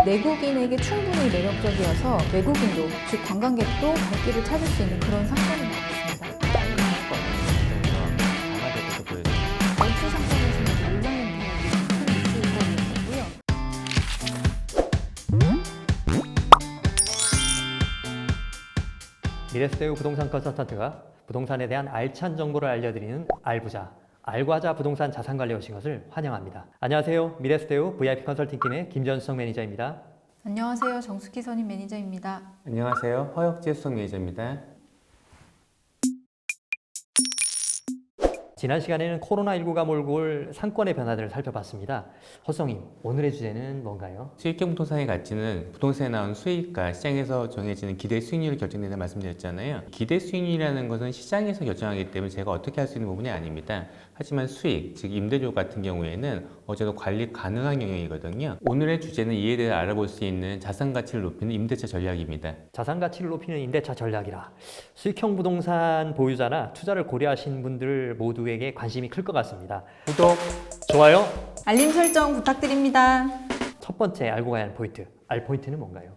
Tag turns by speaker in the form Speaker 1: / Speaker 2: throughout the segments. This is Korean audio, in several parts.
Speaker 1: 내국인에게 충분히 매력적이어서 외국인도, 즉 관광객도 갈 길을 찾을 수 있는 그런 상권인 것 같습니다.
Speaker 2: 강화될 것도 보여요.
Speaker 1: 매출 상권에서는 온라인 대학이 큰 이슈거리였고요.
Speaker 2: 미래스테우 부동산 컨설턴트가 부동산에 대한 알찬 정보를 알려드리는 알부자, 알과자 부동산 자산관리에 오신 것을 환영합니다. 안녕하세요. 미래스테우 VIP 컨설팅팀의 김전수석 매니저입니다.
Speaker 1: 안녕하세요. 정숙희 선임 매니저입니다.
Speaker 3: 안녕하세요. 허혁재 수석 매니저입니다.
Speaker 2: 지난 시간에는 코로나19가 몰고 올 상권의 변화들을 살펴봤습니다. 허성님, 오늘의 주제는 뭔가요?
Speaker 3: 수익형 부동산의 가치는 부동산에 나온 수익과 시장에서 정해지는 기대 수익률이 결정된다는 말씀드렸잖아요. 기대 수익률이라는 것은 시장에서 결정하기 때문에 제가 어떻게 할 수 있는 부분이 아닙니다. 하지만 수익, 즉 임대료 같은 경우에는 어제도 관리 가능한 영역이거든요. 오늘의 주제는 이에 대해 알아볼 수 있는 자산 가치를 높이는 임대차 전략입니다.
Speaker 2: 자산 가치를 높이는 임대차 전략이라. 수익형 부동산 보유자나 투자를 고려하신 분들 모두에게 관심이 클 것 같습니다. 구독, 좋아요.
Speaker 1: 알림 설정 부탁드립니다.
Speaker 2: 첫 번째 알고 가야 하는 포인트. 알 포인트는 뭔가요?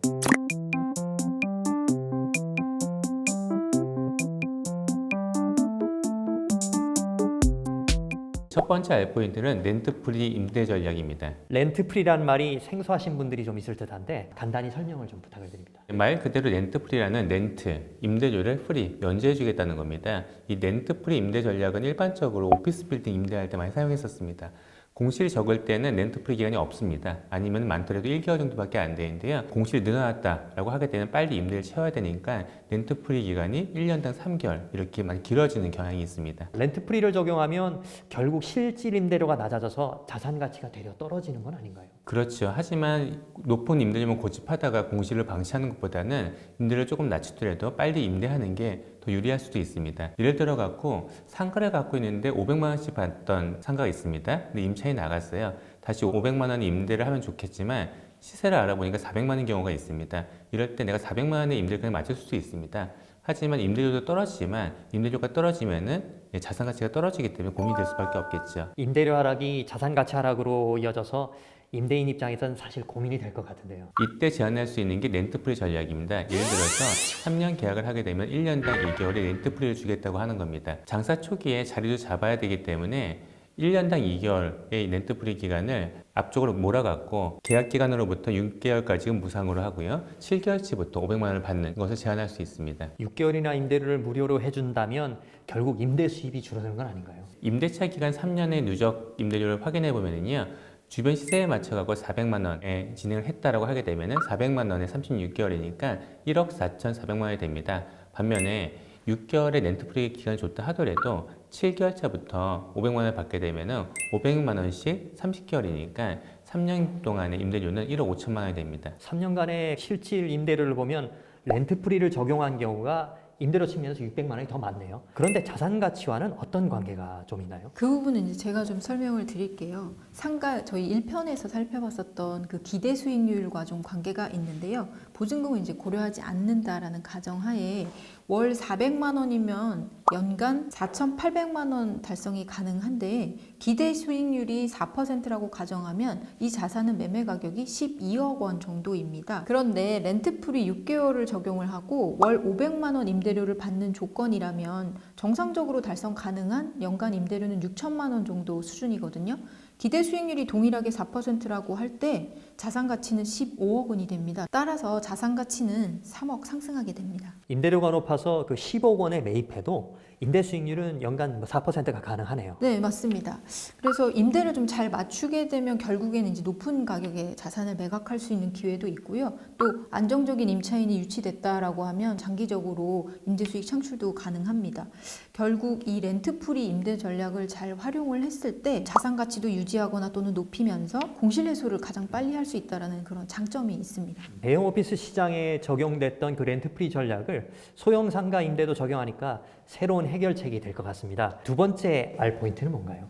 Speaker 3: 첫 번째 알 포인트는 렌트프리 임대 전략입니다.
Speaker 2: 렌트프리라는 말이 생소하신 분들이 좀 있을 듯한데 간단히 설명을 좀 부탁을 드립니다.
Speaker 3: 말 그대로 렌트프리라는 렌트, 임대료를 프리, 면제해주겠다는 겁니다. 이 렌트프리 임대 전략은 일반적으로 오피스 빌딩 임대할 때 많이 사용했었습니다. 공실이 적을 때는 렌트프리 기간이 없습니다. 아니면 많더라도 1개월 정도밖에 안 되는데요. 공실이 늘어났다라고 하게 되면 빨리 임대를 채워야 되니까 렌트프리 기간이 1년당 3개월 이렇게 많이 길어지는 경향이 있습니다.
Speaker 2: 렌트프리를 적용하면 결국 실질 임대료가 낮아져서 자산 가치가 되려 떨어지는 건 아닌가요?
Speaker 3: 그렇죠. 하지만 높은 임대료만 고집하다가 공실을 방치하는 것보다는 임대료를 조금 낮추더라도 빨리 임대하는 게 더 유리할 수도 있습니다. 예를 들어 갖고 상가를 갖고 있는데 500만 원씩 받던 상가가 있습니다. 근데 임차인이 나갔어요. 다시 500만 원 임대를 하면 좋겠지만 시세를 알아보니까 400만 원인 경우가 있습니다. 이럴 때 내가 400만 원의 임대료를 맞출 수도 있습니다. 하지만 임대료도 떨어지지만 임대료가 떨어지면은 자산 가치가 떨어지기 때문에 고민이 될 수밖에 없겠죠.
Speaker 2: 임대료 하락이 자산 가치 하락으로 이어져서 임대인 입장에선 사실 고민이 될 것 같은데요.
Speaker 3: 이때 제한할 수 있는 게 렌트프리 전략입니다. 예를 들어서 3년 계약을 하게 되면 1년당 1개월의 렌트프리를 주겠다고 하는 겁니다. 장사 초기에 자리도 잡아야 되기 때문에 1년당 2개월의 렌트프리 기간을 앞쪽으로 몰아갖고 계약 기간으로부터 6개월까지는 무상으로 하고요. 7개월치부터 500만 원을 받는 것을 제한할 수 있습니다.
Speaker 2: 6개월이나 임대료를 무료로 해준다면 결국 임대 수입이 줄어드는 건 아닌가요?
Speaker 3: 임대차 기간 3년의 누적 임대료를 확인해 보면은요. 주변 시세에 맞춰갖고 400만 원에 진행을 했다라고 하게 되면은 400만 원에 36개월이니까 1억 4,400만 원이 됩니다. 반면에 6개월의 렌트프리 기간이 좋다 하더라도 7개월 차부터 500만 원을 받게 되면은 500만 원씩 30개월이니까 3년 동안의 임대료는 1억 5천만 원이 됩니다.
Speaker 2: 3년간의 실질 임대료를 보면 렌트프리를 적용한 경우가 임대료 측면에서 600만 원이 더 많네요. 그런데 자산 가치와는 어떤 관계가 좀 있나요?
Speaker 1: 그 부분은 이제 제가 좀 설명을 드릴게요. 상가 저희 1편에서 살펴봤었던 그 기대 수익률과 좀 관계가 있는데요. 보증금을 이제 고려하지 않는다라는 가정하에 월 400만 원이면 연간 4,800만 원 달성이 가능한데 기대 수익률이 4%라고 가정하면 이 자산은 매매 가격이 12억 원 정도입니다. 그런데 렌트프리 6개월을 적용을 하고 월 500만 원 임대료를 받는 조건이라면 정상적으로 달성 가능한 연간 임대료는 6천만 원 정도 수준이거든요. 기대 수익률이 동일하게 4%라고 할 때 자산 가치는 15억 원이 됩니다. 따라서 자산 가치는 3억 상승하게 됩니다.
Speaker 2: 임대료가 높아서 그 10억 원에 매입해도 임대 수익률은 연간 4%가 가능하네요.
Speaker 1: 네, 맞습니다. 그래서 임대를 좀 잘 맞추게 되면 결국에는 이제 높은 가격에 자산을 매각할 수 있는 기회도 있고요. 또 안정적인 임차인이 유치됐다라고 하면 장기적으로 임대 수익 창출도 가능합니다. 결국 이 렌트프리 임대 전략을 잘 활용을 했을 때 자산 가치도 유지하거나 또는 높이면서 공실 해소를 가장 빨리 할 수 있다라는 그런 장점이 있습니다.
Speaker 2: 대형 오피스 시장에 적용됐던 그 렌트프리 전략을 소형 상가 임대도 적용하니까 새로운 해결책이 될 것 같습니다. 두 번째 알 포인트는 뭔가요?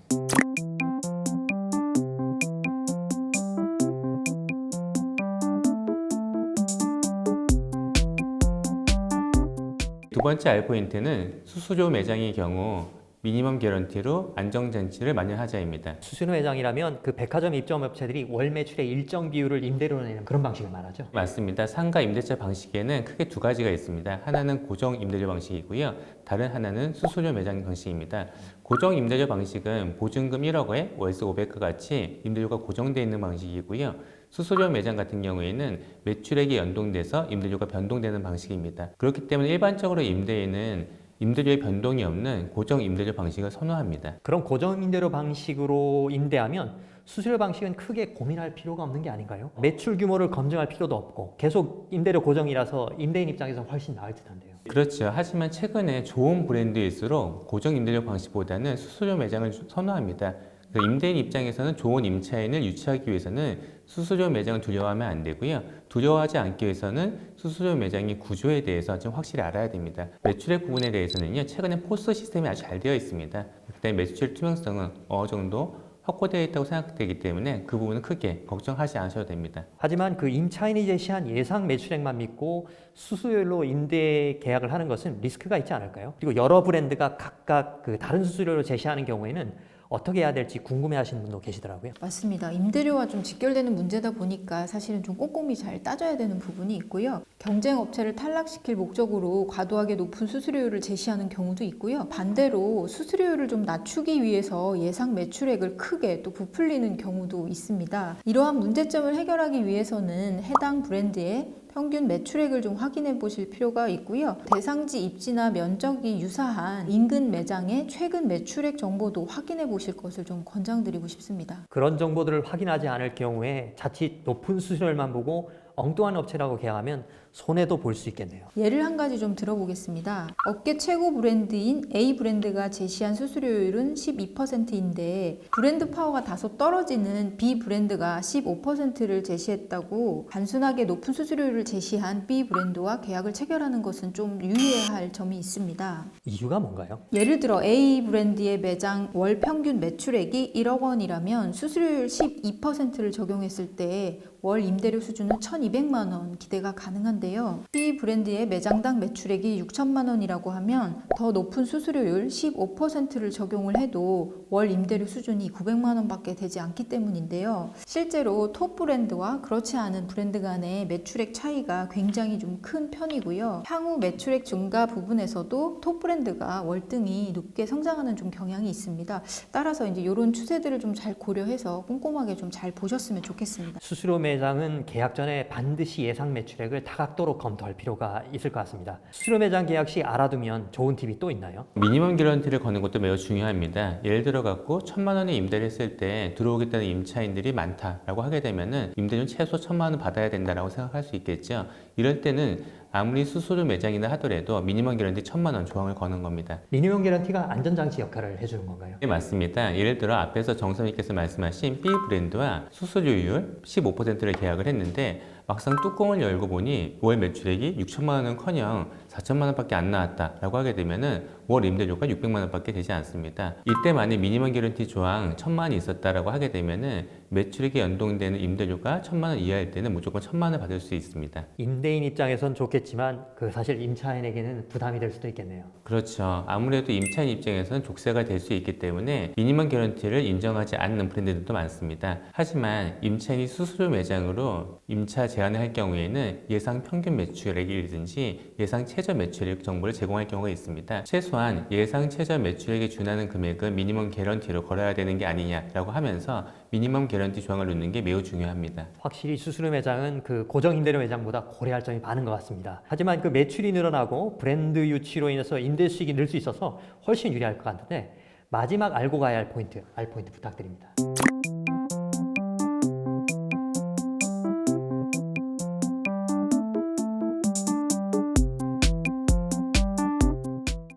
Speaker 3: 두 번째 알 포인트는 수수료 매장의 경우 미니멈 개런티로 안정장치를 마련하자입니다.
Speaker 2: 수수료 매장이라면 그 백화점 입점업체들이 월 매출의 일정 비율을 임대료로 내는 그런 방식을 말하죠.
Speaker 3: 맞습니다. 상가 임대차 방식에는 크게 두 가지가 있습니다. 하나는 고정 임대료 방식이고요. 다른 하나는 수수료 매장 방식입니다. 고정 임대료 방식은 보증금 1억에 월세 500과 같이 임대료가 고정되어 있는 방식이고요. 수수료 매장 같은 경우에는 매출액이 연동돼서 임대료가 변동되는 방식입니다. 그렇기 때문에 일반적으로 임대인은 임대료의 변동이 없는 고정 임대료 방식을 선호합니다.
Speaker 2: 그럼 고정 임대료 방식으로 임대하면 수수료 방식은 크게 고민할 필요가 없는 게 아닌가요? 매출 규모를 검증할 필요도 없고 계속 임대료 고정이라서 임대인 입장에서 훨씬 나을 듯한데요.
Speaker 3: 그렇죠. 하지만 최근에 좋은 브랜드일수록 고정 임대료 방식보다는 수수료 매장을 선호합니다. 그 임대인 입장에서는 좋은 임차인을 유치하기 위해서는 수수료 매장을 두려워하면 안 되고요. 두려워하지 않기 위해서는 수수료 매장의 구조에 대해서 좀 확실히 알아야 됩니다. 매출액 부분에 대해서는요, 최근에 포스 시스템이 아주 잘 되어 있습니다. 그다음에 매출 투명성은 어느 정도 확보되어 있다고 생각되기 때문에 그 부분은 크게 걱정하지 않으셔도 됩니다.
Speaker 2: 하지만 그 임차인이 제시한 예상 매출액만 믿고 수수료로 임대 계약을 하는 것은 리스크가 있지 않을까요? 그리고 여러 브랜드가 각각 그 다른 수수료를 제시하는 경우에는 어떻게 해야 될지 궁금해하시는 분도 계시더라고요.
Speaker 1: 맞습니다. 임대료와 좀 직결되는 문제다 보니까 사실은 좀 꼼꼼히 잘 따져야 되는 부분이 있고요. 경쟁 업체를 탈락시킬 목적으로 과도하게 높은 수수료율을 제시하는 경우도 있고요. 반대로 수수료율을 좀 낮추기 위해서 예상 매출액을 크게 또 부풀리는 경우도 있습니다. 이러한 문제점을 해결하기 위해서는 해당 브랜드의 평균 매출액을 좀 확인해 보실 필요가 있고요. 대상지 입지나 면적이 유사한 인근 매장의 최근 매출액 정보도 확인해 보실 것을 좀 권장드리고 싶습니다.
Speaker 2: 그런 정보들을 확인하지 않을 경우에 자칫 높은 수수료만 보고 엉뚱한 업체라고 계약하면 손해도 볼 수 있겠네요.
Speaker 1: 예를 한 가지 좀 들어보겠습니다. 업계 최고 브랜드인 A 브랜드가 제시한 수수료율은 12%인데 브랜드 파워가 다소 떨어지는 B 브랜드가 15%를 제시했다고 단순하게 높은 수수료율을 제시한 B 브랜드와 계약을 체결하는 것은 좀 유의해야 할 점이 있습니다.
Speaker 2: 이유가 뭔가요?
Speaker 1: 예를 들어 A 브랜드의 매장 월 평균 매출액이 1억 원이라면 수수료율 12%를 적용했을 때 월 임대료 수준은 1,200만 원 기대가 가능한데요. B 브랜드의 매장당 매출액이 6천만 원이라고 하면 더 높은 수수료율 15%를 적용을 해도 월 임대료 수준이 900만 원밖에 되지 않기 때문인데요. 실제로 톱 브랜드와 그렇지 않은 브랜드 간의 매출액 차이가 굉장히 좀 큰 편이고요. 향후 매출액 증가 부분에서도 톱 브랜드가 월등히 높게 성장하는 좀 경향이 있습니다. 따라서 이제 이런 추세들을 좀 잘 고려해서 꼼꼼하게 좀 잘 보셨으면 좋겠습니다.
Speaker 2: 수수료 매장은 계약 전에 반드시 예상 매출액을 다각도로 검토할 필요가 있을 것 같습니다. 수수료 매장 계약 시 알아두면 좋은 팁이 또 있나요?
Speaker 3: 미니멈 개런티를 거는 것도 매우 중요합니다. 예를 들어 갖고 1,000만 원에 임대를 했을 때 들어오겠다는 임차인들이 많다라고 하게 되면은 임대료는 최소 1,000만 원 받아야 된다라고 생각할 수 있겠죠. 이럴 때는 아무리 수수료 매장이나 하더라도 미니멈 개런티 1,000만 원 조항을 거는 겁니다.
Speaker 2: 미니멈 개런티가 안전장치 역할을 해주는 건가요?
Speaker 3: 네, 맞습니다. 예를 들어 앞에서 정선님께서 말씀하신 B 브랜드와 수수료율 15%를 계약을 했는데 막상 뚜껑을 열고 보니 월 매출액이 6천만 원은커녕 4천만 원밖에 안 나왔다라고 하게 되면은 월 임대료가 600만 원밖에 되지 않습니다. 이때 만약 미니멈 개런티 조항 1,000만 원이 있었다라고 하게 되면은 매출액에 연동되는 임대료가 1,000만 원 이하일 때는 무조건 1,000만 원을 받을 수 있습니다.
Speaker 2: 임대인 입장에선 좋겠지만 그 사실 임차인에게는 부담이 될 수도 있겠네요.
Speaker 3: 그렇죠. 아무래도 임차인 입장에서는 족쇄가 될 수 있기 때문에 미니멈 개런티를 인정하지 않는 브랜드들도 많습니다. 하지만 임차인이 수수료 매장으로 임차 제한을 할 경우에는 예상 평균 매출액이라든지 예상 최저 매출액 정보를 제공할 경우가 있습니다. 최소한 예상 최저 매출액에 준하는 금액은 미니멈 개런티로 걸어야 되는 게 아니냐라고 하면서 미니멈 개런티 조항을 넣는 게 매우 중요합니다.
Speaker 2: 확실히 수수료 매장은 그 고정 임대료 매장보다 고려할 점이 많은 것 같습니다. 하지만 그 매출이 늘어나고 브랜드 유치로 인해서 임대 수익이 늘 수 있어서 훨씬 유리할 것 같은데 마지막 알고 가야 할 포인트, 알 포인트 부탁드립니다.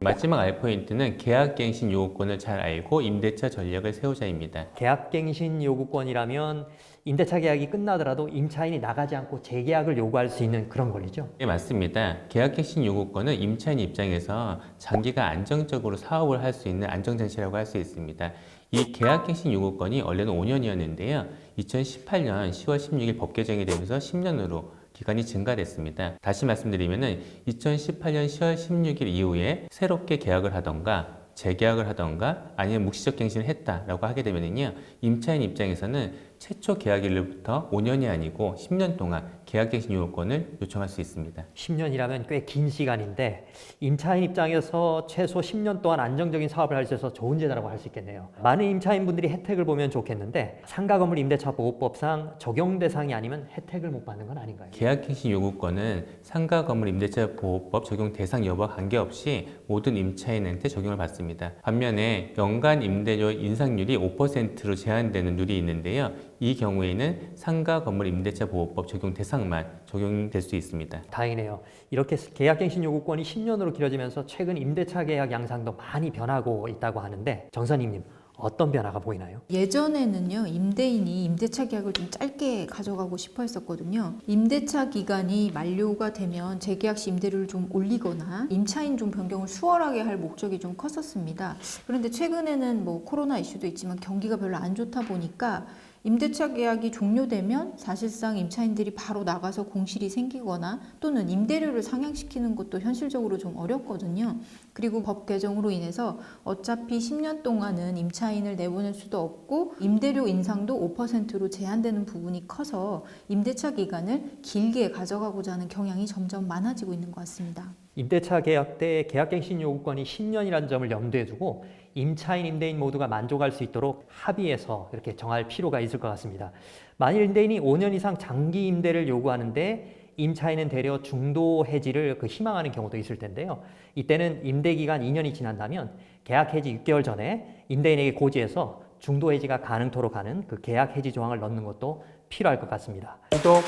Speaker 3: 마지막 알 포인트는 계약갱신 요구권을 잘 알고 임대차 전략을 세우자입니다.
Speaker 2: 계약갱신 요구권이라면 임대차 계약이 끝나더라도 임차인이 나가지 않고 재계약을 요구할 수 있는 그런 권리죠?
Speaker 3: 네, 맞습니다. 계약갱신 요구권은 임차인 입장에서 장기가 안정적으로 사업을 할 수 있는 안정장치라고 할 수 있습니다. 이 계약갱신 요구권이 원래는 5년이었는데요. 2018년 10월 16일 법 개정이 되면서 10년으로 기간이 증가됐습니다. 다시 말씀드리면은 2018년 10월 16일 이후에 새롭게 계약을 하던가 재계약을 하던가 아니면 묵시적 갱신을 했다라고 하게 되면요, 임차인 입장에서는 최초 계약일로부터 5년이 아니고 10년 동안 계약갱신 요구권을 요청할 수 있습니다.
Speaker 2: 10년이라면 꽤 긴 시간인데 임차인 입장에서 최소 10년 동안 안정적인 사업을 할 수 있어서 좋은 제도라고 할 수 있겠네요. 많은 임차인분들이 혜택을 보면 좋겠는데 상가건물 임대차 보호법상 적용 대상이 아니면 혜택을 못 받는 건 아닌가요?
Speaker 3: 계약갱신 요구권은 상가건물 임대차 보호법 적용 대상 여부와 관계없이 모든 임차인한테 적용을 받습니다. 반면에 연간 임대료 인상률이 5%로 제한되는 룰이 있는데요. 이 경우에는 상가건물 임대차 보호법 적용 대상만 적용될 수 있습니다.
Speaker 2: 다행이네요. 이렇게 계약갱신 요구권이 10년으로 길어지면서 최근 임대차 계약 양상도 많이 변하고 있다고 하는데 정선임님 어떤 변화가 보이나요?
Speaker 1: 예전에는요, 임대인이 임대차 계약을 좀 짧게 가져가고 싶어 했었거든요. 임대차 기간이 만료가 되면 재계약 시 임대료를 좀 올리거나 임차인 좀 변경을 수월하게 할 목적이 좀 컸었습니다. 그런데 최근에는 뭐 코로나 이슈도 있지만 경기가 별로 안 좋다 보니까 임대차 계약이 종료되면 사실상 임차인들이 바로 나가서 공실이 생기거나 또는 임대료를 상향시키는 것도 현실적으로 좀 어렵거든요. 그리고 법 개정으로 인해서 어차피 10년 동안은 임차인을 내보낼 수도 없고 임대료 인상도 5%로 제한되는 부분이 커서 임대차 기간을 길게 가져가고자 하는 경향이 점점 많아지고 있는 것 같습니다.
Speaker 2: 임대차 계약 때 계약갱신 요구권이 10년이라는 점을 염두에 두고 임차인, 임대인 모두가 만족할 수 있도록 합의해서 이렇게 정할 필요가 있을 것 같습니다. 만일 임대인이 5년 이상 장기 임대를 요구하는데 임차인은 되려 중도 해지를 희망하는 경우도 있을 텐데요. 이때는 임대 기간 2년이 지난다면 계약 해지 6개월 전에 임대인에게 고지해서 중도 해지가 가능토록 하는 그 계약 해지 조항을 넣는 것도 필요할 것 같습니다. 구독,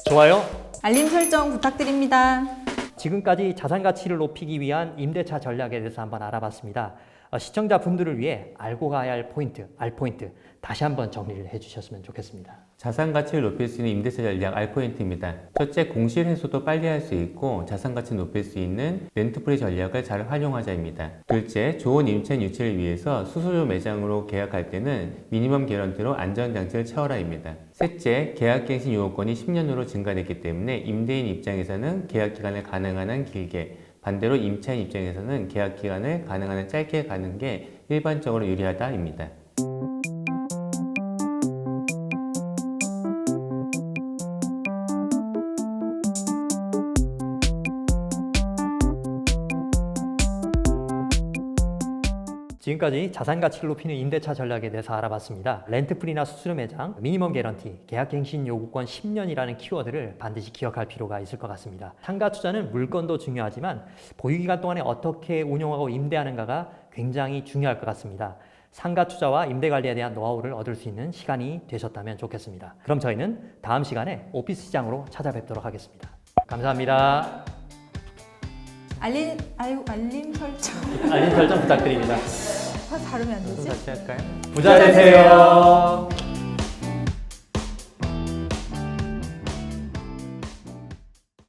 Speaker 2: 좋아요,
Speaker 1: 알림 설정 부탁드립니다.
Speaker 2: 지금까지 자산 가치를 높이기 위한 임대차 전략에 대해서 한번 알아봤습니다. 시청자분들을 위해 알고 가야 할 포인트, 알포인트 다시 한번 정리를 해주셨으면 좋겠습니다.
Speaker 3: 자산 가치를 높일 수 있는 임대차 전략 R포인트입니다. 첫째, 공실 해소도 빨리 할 수 있고 자산 가치를 높일 수 있는 렌트프리 전략을 잘 활용하자입니다. 둘째, 좋은 임차인 유치를 위해서 수수료 매장으로 계약할 때는 미니멈 개런티로 안전장치를 채워라입니다. 셋째, 계약갱신 요구권이 10년으로 증가됐기 때문에 임대인 입장에서는 계약 기간을 가능한 한 길게, 반대로 임차인 입장에서는 계약 기간을 가능한 한 짧게 가는 게 일반적으로 유리하다입니다.
Speaker 2: 지금까지 자산 가치를 높이는 임대차 전략에 대해서 알아봤습니다. 렌트프리나 수수료 매장, 미니멈 개런티, 계약갱신 요구권 10년이라는 키워드를 반드시 기억할 필요가 있을 것 같습니다. 상가 투자는 물건도 중요하지만 보유기간 동안에 어떻게 운영하고 임대하는가가 굉장히 중요할 것 같습니다. 상가 투자와 임대 관리에 대한 노하우를 얻을 수 있는 시간이 되셨다면 좋겠습니다. 그럼 저희는 다음 시간에 오피스 시장으로 찾아뵙도록 하겠습니다. 감사합니다.
Speaker 1: 알림 설정.
Speaker 2: 알림 설정 부탁드립니다.
Speaker 1: 발음이 안 되지?
Speaker 3: 다시 할까요?
Speaker 2: 부자 되세요.